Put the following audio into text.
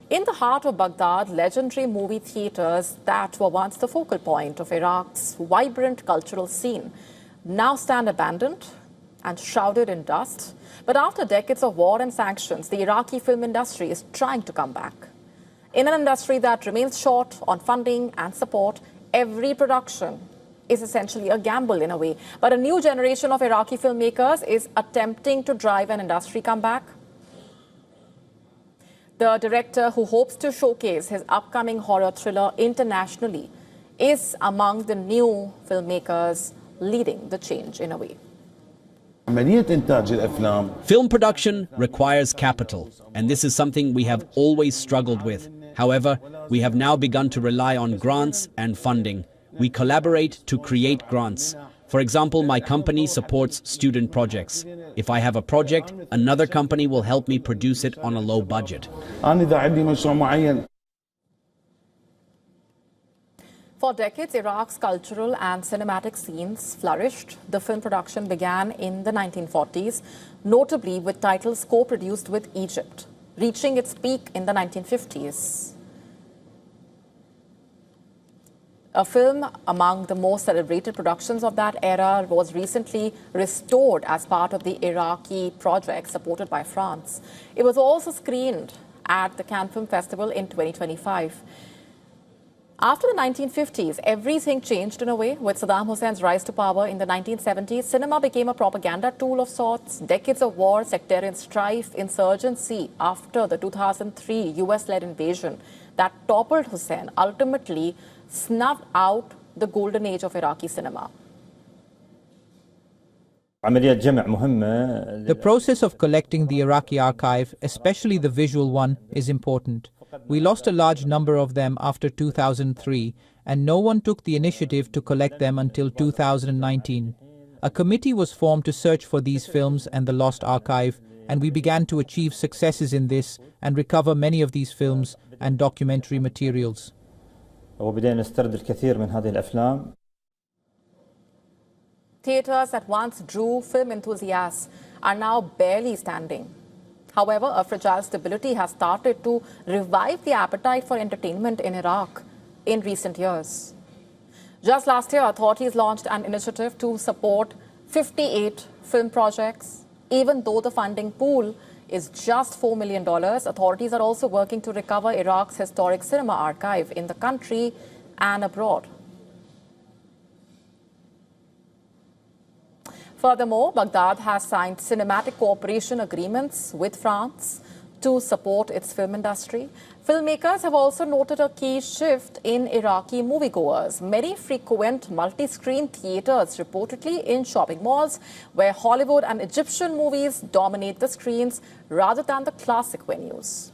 In the heart of Baghdad, legendary movie theaters that were once the focal point of Iraq's vibrant cultural scene now stand abandoned and shrouded in dust. But after decades of war and sanctions, the Iraqi film industry is trying to come back. In an industry that remains short on funding and support, every production is essentially a gamble in a way. But a new generation of Iraqi filmmakers is attempting to drive an industry comeback. The director, who hopes to showcase his upcoming horror thriller internationally, is among the new filmmakers leading the change in a way. Film production requires capital, and this is something we have always struggled with. However, we have now begun to rely on grants and funding. We collaborate to create grants. For example, my company supports student projects. If I have a project, another company will help me produce it on a low budget. For decades, Iraq's cultural and cinematic scenes flourished. The film production began in the 1940s, notably with titles co-produced with Egypt, reaching its peak in the 1950s. A film among the most celebrated productions of that era was recently restored as part of the Iraqi project supported by France. It was also screened at the Cannes Film Festival in 2025. After the 1950s, everything changed in a way. With Saddam Hussein's rise to power in the 1970s, cinema became a propaganda tool of sorts. Decades of war, sectarian strife, insurgency after the 2003 US-led invasion that toppled Hussein ultimately snuffed out the golden age of Iraqi cinema. The process of collecting the Iraqi archive, especially the visual one, is important. We lost a large number of them after 2003, and no one took the initiative to collect them until 2019. A committee was formed to search for these films and the lost archive, and we began to achieve successes in this and recover many of these films and documentary materials. Theaters that once drew film enthusiasts are now barely standing. However, a fragile stability has started to revive the appetite for entertainment in Iraq in recent years. Just last year, authorities launched an initiative to support 58 film projects. Even though the funding pool is just $4 million, authorities are also working to recover Iraq's historic cinema archive in the country and abroad. Furthermore, Baghdad has signed cinematic cooperation agreements with France to support its film industry. Filmmakers have also noted a key shift in Iraqi moviegoers. Many frequent multi-screen theaters, reportedly in shopping malls, where Hollywood and Egyptian movies dominate the screens rather than the classic venues.